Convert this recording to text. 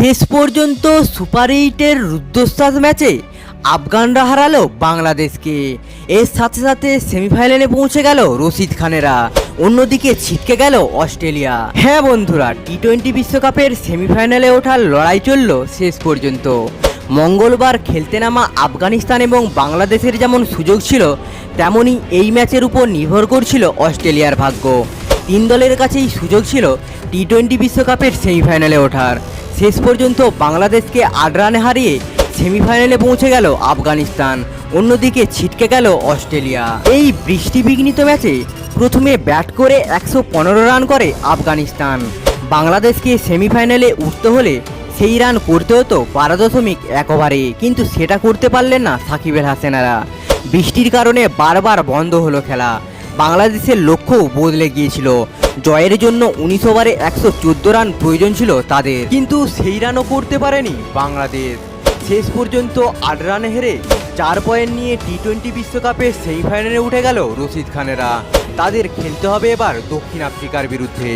শেষ পর্যন্ত সুপার এইটের রুদ্ধশ্বাস ম্যাচে আফগানরা হারালো বাংলাদেশকে। এর সাথে সাথে সেমিফাইনালে পৌঁছে গেল রশিদ খানেরা, অন্যদিকে ছিটকে গেল অস্ট্রেলিয়া। হ্যাঁ বন্ধুরা, টি-20 বিশ্বকাপের সেমিফাইনালে ওঠার লড়াই চলল শেষ পর্যন্ত। মঙ্গলবার খেলতে নামা আফগানিস্তান এবং বাংলাদেশের যেমন সুযোগ ছিল, তেমনই এই ম্যাচের উপর নির্ভর করছিল অস্ট্রেলিয়ার ভাগ্য। তিন দলের কাছেই সুযোগ ছিল টি-20 বিশ্বকাপের সেমিফাইনালে ওঠার। শেষ পর্যন্ত বাংলাদেশকে 8 রানে হারিয়ে সেমিফাইনালে পৌঁছে গেল আফগানিস্তান, অন্যদিকে ছিটকে গেল অস্ট্রেলিয়া। এই বৃষ্টিবিঘ্নিত ম্যাচে প্রথমে ব্যাট করে 115 রান করে আফগানিস্তান। বাংলাদেশকে সেমিফাইনালে উঠতে হলে সেই রান করতে হতো 12.1 ওভারে, কিন্তু সেটা করতে পারলেন না সাকিব আল হাসানেরা। বৃষ্টির কারণে বারবার বন্ধ হলো খেলা। বাংলাদেশের লক্ষ্যও বদলে গিয়েছিল। জয়ের জন্য 19 ওভারে 114 রান প্রয়োজন ছিল তাদের, কিন্তু সেই রানও করতে পারেনি বাংলাদেশ। শেষ পর্যন্ত 8 রানে হেরে 4 পয়েন্ট নিয়ে টি-20 বিশ্বকাপের সেমিফাইনালে উঠে গেল রশিদ খানেরা। তাদের খেলতে হবে এবার দক্ষিণ আফ্রিকার বিরুদ্ধে।